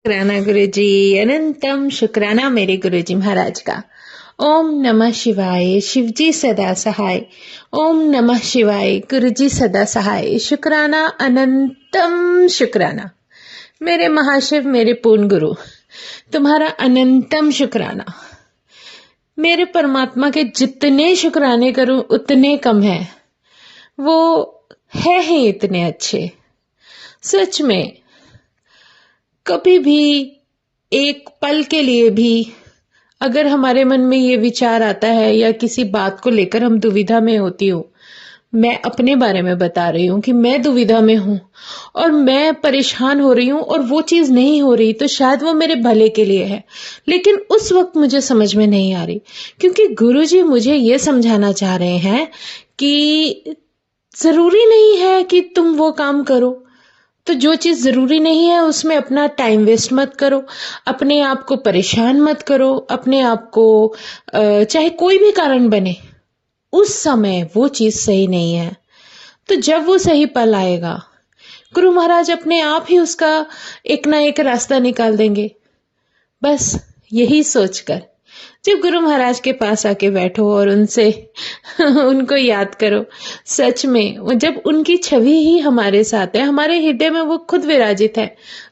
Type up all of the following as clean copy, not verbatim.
शुक्राना गुरुजी, अनंतम शुक्राना मेरे गुरुजी महाराज का। ओम नमः शिवाय, शिवजी सदा सहाय। ओम नमः शिवाय, गुरुजी सदा सहाय। शुक्राना अनंतम शुक्राना मेरे महाशिव, मेरे पूर्ण गुरु, तुम्हारा अनंतम शुक्राना। मेरे परमात्मा के जितने शुक्राने करूं उतने कम है। वो है ही इतने अच्छे। सच में कभी भी एक पल के लिए भी अगर हमारे मन में ये विचार आता है या किसी बात को लेकर हम दुविधा में होती हूँ, मैं अपने बारे में बता रही हूँ कि मैं दुविधा में हूँ और मैं परेशान हो रही हूँ और वो चीज नहीं हो रही, तो शायद वो मेरे भले के लिए है। लेकिन उस वक्त मुझे समझ में नहीं आ रही, क्योंकि गुरुजी मुझे ये समझाना चाह रहे हैं कि जरूरी नहीं है कि तुम वो काम करो। तो जो चीज जरूरी नहीं है उसमें अपना टाइम वेस्ट मत करो, अपने आप को परेशान मत करो, अपने आप को चाहे कोई भी कारण बने, उस समय वो चीज सही नहीं है। तो जब वो सही पल आएगा, गुरु महाराज अपने आप ही उसका एक ना एक रास्ता निकाल देंगे। बस यही सोचकर जब गुरु महाराज के पास आके बैठो और उनसे उनको याद करो, सच में जब उनकी छवि ही हमारे साथ है, हमारे हृदय में वो खुद विराजित है,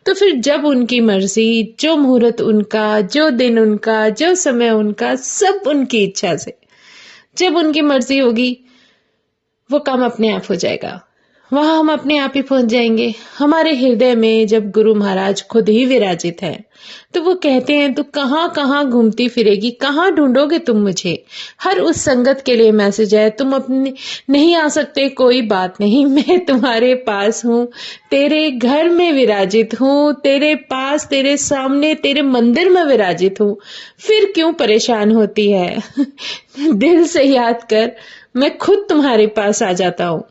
तो फिर जब उनकी मर्जी, जो मुहूर्त उनका, जो दिन उनका, जो समय उनका, सब उनकी इच्छा से जब उनकी मर्जी होगी वो काम अपने आप हो जाएगा। वहां हम अपने आप ही पहुंच जाएंगे। हमारे हृदय में जब गुरु महाराज खुद ही विराजित है, तो वो कहते हैं तू कहां कहां घूमती फिरेगी, कहां ढूंढोगे तुम मुझे। हर उस संगत के लिए मैसेज है, तुम अपने नहीं आ सकते, कोई बात नहीं, मैं तुम्हारे पास हूं, तेरे घर में विराजित हूं, तेरे पास, तेरे सामने, तेरे मंदिर में विराजित हूं। फिर क्यों परेशान होती है? दिल से याद कर, मैं खुद तुम्हारे पास आ जाता हूं।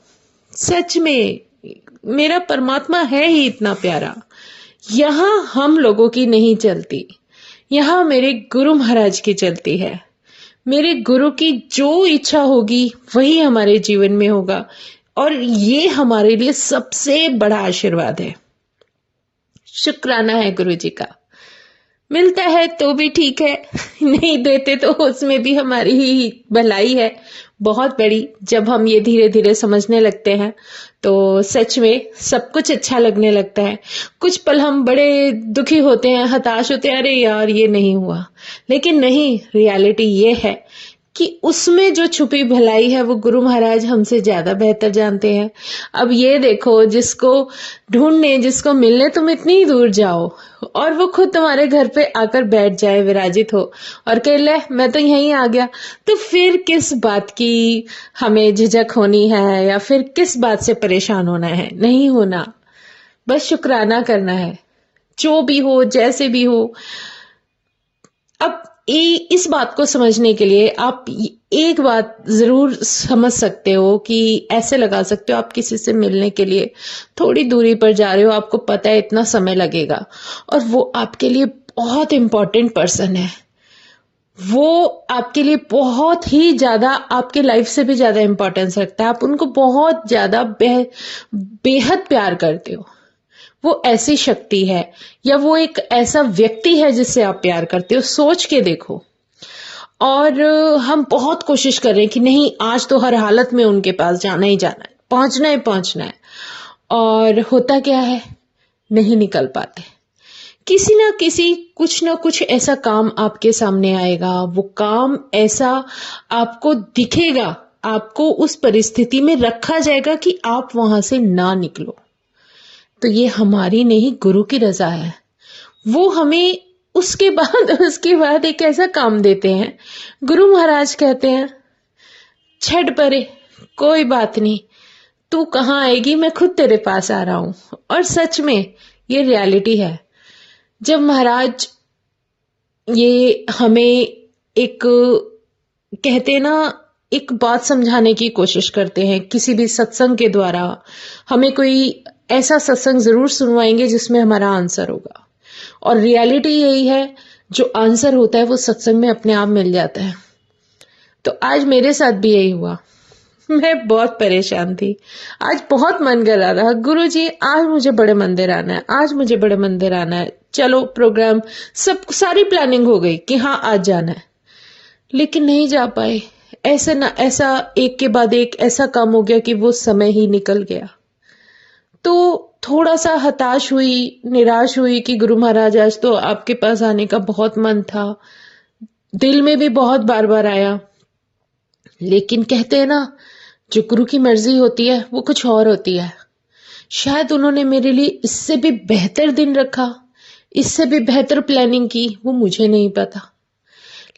सच में मेरा परमात्मा है ही इतना प्यारा। यहां हम लोगों की नहीं चलती, यहां मेरे गुरु महाराज की चलती है। मेरे गुरु की जो इच्छा होगी वही हमारे जीवन में होगा, और ये हमारे लिए सबसे बड़ा आशीर्वाद है। शुक्राना है गुरु जी का। मिलता है तो भी ठीक है, नहीं देते तो उसमें भी हमारी ही भलाई है बहुत बड़ी। जब हम ये धीरे धीरे समझने लगते हैं तो सच में सब कुछ अच्छा लगने लगता है। कुछ पल हम बड़े दुखी होते हैं, हताश होते हैं, अरे यार ये नहीं हुआ, लेकिन नहीं, रियलिटी ये है कि उसमें जो छुपी भलाई है वो गुरु महाराज हमसे ज्यादा बेहतर जानते हैं। अब ये देखो, जिसको ढूंढने, जिसको मिलने तुम इतनी दूर जाओ और वो खुद तुम्हारे घर पे आकर बैठ जाए, विराजित हो और कह ले मैं तो यहीं आ गया, तो फिर किस बात की हमें झिझक होनी है या फिर किस बात से परेशान होना है? नहीं होना, बस शुक्राना करना है। जो भी हो, जैसे भी हो। अब इस बात को समझने के लिए आप एक बात जरूर समझ सकते हो कि ऐसे लगा सकते हो, आप किसी से मिलने के लिए थोड़ी दूरी पर जा रहे हो, आपको पता है इतना समय लगेगा, और वो आपके लिए बहुत इंपॉर्टेंट पर्सन है। वो आपके लिए बहुत ही ज्यादा, आपके लाइफ से भी ज्यादा इंपॉर्टेंस रखता है। आप उनको बहुत ज्यादा बेहद प्यार करते हो। वो ऐसी शक्ति है या वो एक ऐसा व्यक्ति है जिससे आप प्यार करते हो, सोच के देखो। और हम बहुत कोशिश कर रहे हैं कि नहीं, आज तो हर हालत में उनके पास जाना ही जाना है, पहुंचना ही पहुंचना है, और होता क्या है, नहीं निकल पाते। किसी ना किसी, कुछ ना कुछ ऐसा काम आपके सामने आएगा, वो काम ऐसा आपको दिखेगा, आपको उस परिस्थिति में रखा जाएगा कि आप वहां से ना निकलो। तो ये हमारी नहीं, गुरु की रजा है। वो हमें उसके बाद एक ऐसा काम देते हैं। गुरु महाराज कहते हैं छड़ परे, कोई बात नहीं, तू कहाँ आएगी, मैं खुद तेरे पास आ रहा हूं। और सच में ये रियलिटी है। जब महाराज ये हमें एक, कहते ना, एक बात समझाने की कोशिश करते हैं किसी भी सत्संग के द्वारा, हमें कोई ऐसा सत्संग जरूर सुनवाएंगे जिसमें हमारा आंसर होगा। और रियलिटी यही है, जो आंसर होता है वो सत्संग में अपने आप मिल जाता है। तो आज मेरे साथ भी यही हुआ। मैं बहुत परेशान थी। आज बहुत मन कर रहा था, गुरुजी आज मुझे बड़े मंदिर आना है, आज मुझे बड़े मंदिर आना है। चलो प्रोग्राम सब सारी प्लानिंग हो गई कि हाँ आज जाना है, लेकिन नहीं जा पाए। ऐसे ना ऐसा एक के बाद एक ऐसा काम हो गया कि वो समय ही निकल गया। तो थोड़ा सा हताश हुई, निराश हुई कि गुरु महाराज आज तो आपके पास आने का बहुत मन था, दिल में भी बहुत बार बार आया, लेकिन कहते हैं ना जो गुरु की मर्जी होती है वो कुछ और होती है। शायद उन्होंने मेरे लिए इससे भी बेहतर दिन रखा, इससे भी बेहतर प्लानिंग की, वो मुझे नहीं पता।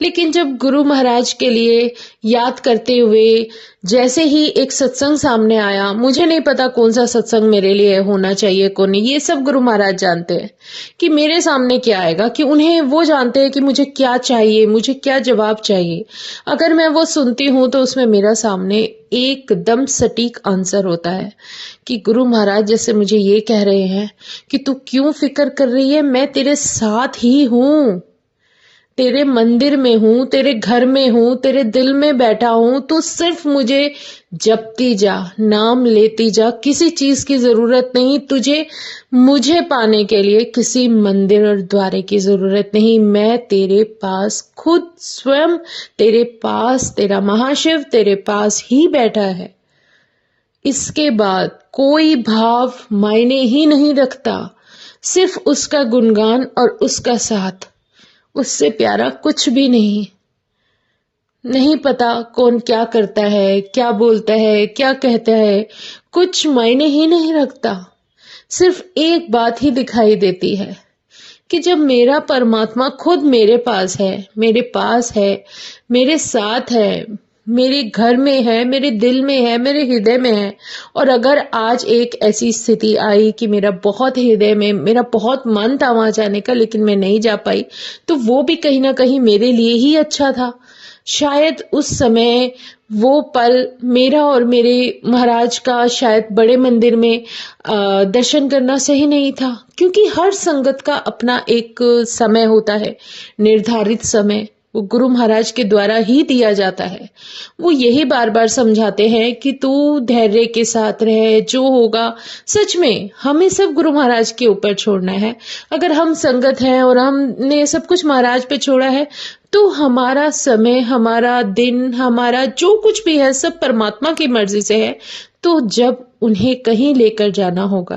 लेकिन जब गुरु महाराज के लिए याद करते हुए जैसे ही एक सत्संग सामने आया, मुझे नहीं पता कौन सा सत्संग मेरे लिए होना चाहिए कौन नहीं, ये सब गुरु महाराज जानते हैं कि मेरे सामने क्या आएगा, कि उन्हें वो जानते हैं कि मुझे क्या चाहिए, मुझे क्या जवाब चाहिए। अगर मैं वो सुनती हूँ तो उसमें मेरा सामने एकदम सटीक आंसर होता है कि गुरु महाराज जैसे मुझे ये कह रहे हैं कि तू क्यों फिक्र कर रही है, मैं तेरे साथ ही हूं, तेरे मंदिर में हूं, तेरे घर में हूं, तेरे दिल में बैठा हूं, तू सिर्फ मुझे जपती जा, नाम लेती जा, किसी चीज की जरूरत नहीं तुझे, मुझे पाने के लिए किसी मंदिर और द्वारे की जरूरत नहीं। मैं तेरे पास खुद स्वयं तेरे पास, तेरा महाशिव तेरे पास ही बैठा है। इसके बाद कोई भाव मायने ही नहीं रखता, सिर्फ उसका गुणगान और उसका साथ, उससे प्यारा कुछ भी नहीं। नहीं पता कौन क्या करता है, क्या बोलता है, क्या कहता है, कुछ मायने ही नहीं रखता। सिर्फ एक बात ही दिखाई देती है कि जब मेरा परमात्मा खुद मेरे पास है, मेरे साथ है, मेरे घर में है, मेरे दिल में है, मेरे हृदय में है, और अगर आज एक ऐसी स्थिति आई कि मेरा बहुत हृदय में, मेरा बहुत मन था वहां जाने का लेकिन मैं नहीं जा पाई, तो वो भी कहीं ना कहीं मेरे लिए ही अच्छा था। शायद उस समय वो पल मेरा और मेरे महाराज का शायद बड़े मंदिर में दर्शन करना सही नहीं था, क्योंकि हर संगत का अपना एक समय होता है, निर्धारित समय, वो गुरु महाराज के द्वारा ही दिया जाता है। वो यही बार बार समझाते हैं कि तू धैर्य के साथ रहे, जो होगा। सच में हमें सब गुरु महाराज के ऊपर छोड़ना है। अगर हम संगत हैं और हमने सब कुछ महाराज पे छोड़ा है, तो हमारा समय, हमारा दिन, हमारा जो कुछ भी है सब परमात्मा की मर्जी से है। तो जब उन्हें कहीं लेकर जाना होगा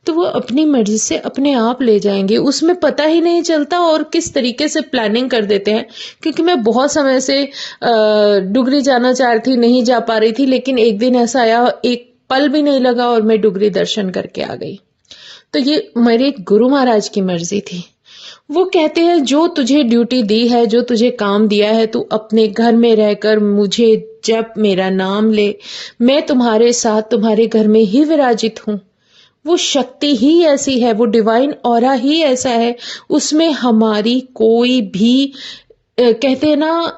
तो वो अपनी मर्जी से अपने आप ले जाएंगे, उसमें पता ही नहीं चलता और किस तरीके से प्लानिंग कर देते हैं। क्योंकि मैं बहुत समय से डुगरी जाना चाह रही थी, नहीं जा पा रही थी, लेकिन एक दिन ऐसा आया, एक पल भी नहीं लगा और मैं डुगरी दर्शन करके आ गई। तो ये मेरे गुरु महाराज की मर्जी थी। वो कहते हैं जो तुझे ड्यूटी दी है, जो तुझे काम दिया है, तू अपने घर में रहकर मुझे जब मेरा नाम ले, मैं तुम्हारे साथ तुम्हारे घर में ही विराजित हूं। वो शक्ति ही ऐसी है, वो डिवाइन ऑरा ही ऐसा है, उसमें हमारी कोई भी कहते हैं ना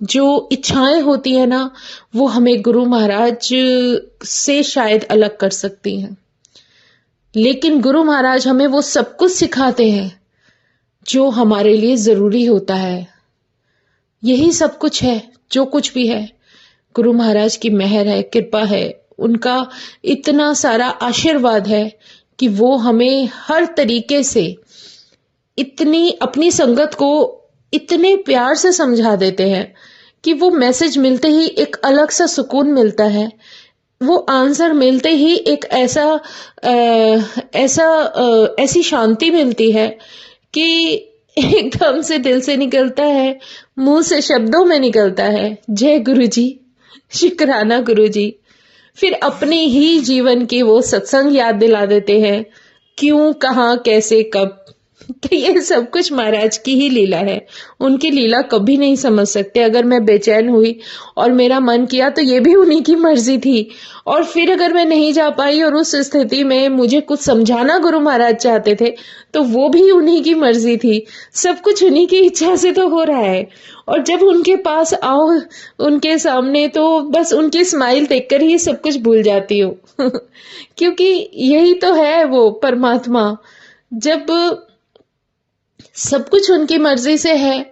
जो इच्छाएं होती है ना, वो हमें गुरु महाराज से शायद अलग कर सकती हैं। लेकिन गुरु महाराज हमें वो सब कुछ सिखाते हैं जो हमारे लिए जरूरी होता है। यही सब कुछ है, जो कुछ भी है गुरु महाराज की मेहर है, कृपा है, उनका इतना सारा आशीर्वाद है कि वो हमें हर तरीके से इतनी अपनी संगत को इतने प्यार से समझा देते हैं कि वो मैसेज मिलते ही एक अलग सा सुकून मिलता है। वो आंसर मिलते ही एक ऐसी शांति मिलती है कि एकदम से दिल से निकलता है, मुंह से शब्दों में निकलता है, जय गुरु जी, शुक्राना गुरु जी। फिर अपने ही जीवन के वो सत्संग याद दिला देते हैं, क्यों, कहाँ, कैसे, कब। तो ये सब कुछ महाराज की ही लीला है, उनकी लीला कभी नहीं समझ सकते। अगर मैं बेचैन हुई और मेरा मन किया तो ये भी उन्हीं की मर्जी थी, और फिर अगर मैं नहीं जा पाई और उस स्थिति में मुझे कुछ समझाना गुरु महाराज चाहते थे तो वो भी उन्हीं की मर्जी थी। सब कुछ उन्हीं की इच्छा से तो हो रहा है। और जब उनके पास आओ, उनके सामने, तो बस उनकी स्माइल देखकर ही सब कुछ भूल जाती हो क्योंकि यही तो है वो परमात्मा। जब सब कुछ उनकी मर्जी से है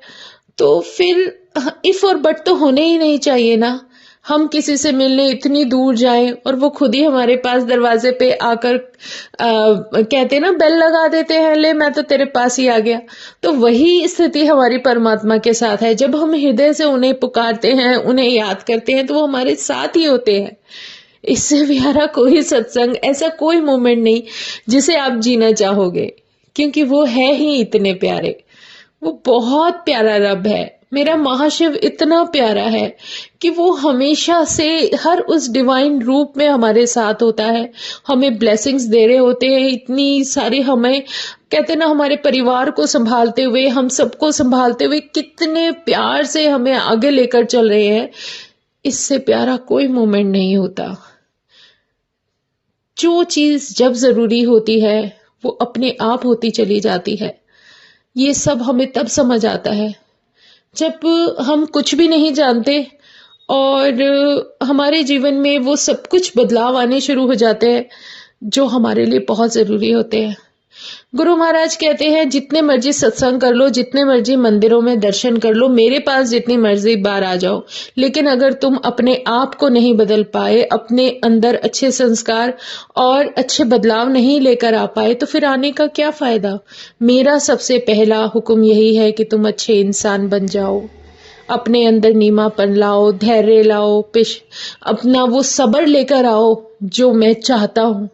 तो फिर इफ और बट तो होने ही नहीं चाहिए ना। हम किसी से मिलने इतनी दूर जाएं और वो खुद ही हमारे पास दरवाजे पे आकर कहते ना, बेल लगा देते हैं, ले मैं तो तेरे पास ही आ गया। तो वही स्थिति हमारी परमात्मा के साथ है। जब हम हृदय से उन्हें पुकारते हैं, उन्हें याद करते हैं, तो वो हमारे साथ ही होते हैं। इससे प्यारा कोई सत्संग, ऐसा कोई मोमेंट नहीं जिसे आप जीना चाहोगे, क्योंकि वो है ही इतने प्यारे। वो बहुत प्यारा रब है। मेरा महाशिव इतना प्यारा है कि वो हमेशा से हर उस डिवाइन रूप में हमारे साथ होता है, हमें ब्लेसिंग्स दे रहे होते हैं इतनी सारी। हमें कहते ना, हमारे परिवार को संभालते हुए, हम सबको संभालते हुए कितने प्यार से हमें आगे लेकर चल रहे हैं। इससे प्यारा कोई मोमेंट नहीं होता। जो चीज जब जरूरी होती है वो अपने आप होती चली जाती है। ये सब हमें तब समझ आता है जब हम कुछ भी नहीं जानते और हमारे जीवन में वो सब कुछ बदलाव आने शुरू हो जाते हैं जो हमारे लिए बहुत जरूरी होते हैं। गुरु महाराज कहते हैं, जितने मर्जी सत्संग कर लो, जितने मर्जी मंदिरों में दर्शन कर लो, मेरे पास जितनी मर्जी बार आ जाओ, लेकिन अगर तुम अपने आप को नहीं बदल पाए, अपने अंदर अच्छे संस्कार और अच्छे बदलाव नहीं लेकर आ पाए, तो फिर आने का क्या फायदा। मेरा सबसे पहला हुक्म यही है कि तुम अच्छे इंसान बन जाओ, अपने अंदर नीमापन लाओ, धैर्य लाओ, अपना वो सब्र लेकर आओ जो मैं चाहता हूं।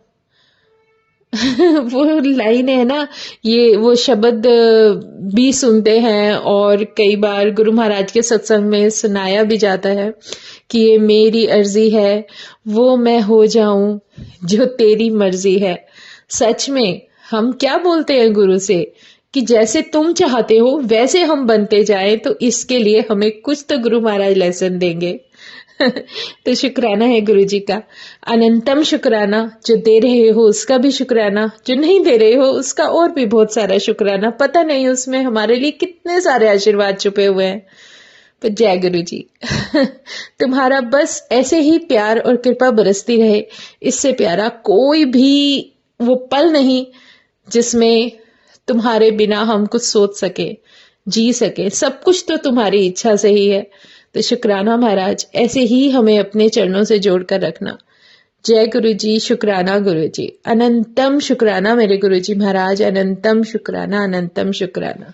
वो लाइन है ना, ये वो शब्द भी सुनते हैं और कई बार गुरु महाराज के सत्संग में सुनाया भी जाता है कि ये मेरी अर्जी है वो मैं हो जाऊं जो तेरी मर्जी है। सच में हम क्या बोलते हैं गुरु से कि जैसे तुम चाहते हो वैसे हम बनते जाएं, तो इसके लिए हमें कुछ तो गुरु महाराज लेसन देंगे। तो शुक्राना है गुरु जी का, अनंतम शुक्राना। जो दे रहे हो उसका भी शुक्राना, जो नहीं दे रहे हो उसका और भी बहुत सारा शुक्राना। पता नहीं उसमें हमारे लिए कितने सारे आशीर्वाद छुपे हुए हैं। पर जय गुरु जी। तुम्हारा बस ऐसे ही प्यार और कृपा बरसती रहे। इससे प्यारा कोई भी वो पल नहीं जिसमें तुम्हारे बिना हम कुछ सोच सके, जी सके। सब कुछ तो तुम्हारी इच्छा से ही है। तो शुक्राना महाराज, ऐसे ही हमें अपने चरणों से जोड़कर रखना। जय गुरु जी, शुक्राना गुरु जी, अनंतम शुक्राना मेरे गुरु जी महाराज, अनंतम शुक्राना, अनंतम शुक्राना।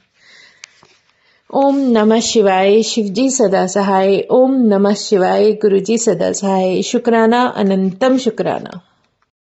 ओम नमः शिवाय, शिव जी सदा सहाय। ओम नमः शिवाय, गुरु जी सदा सहाय। शुक्राना, अनंतम शुक्राना।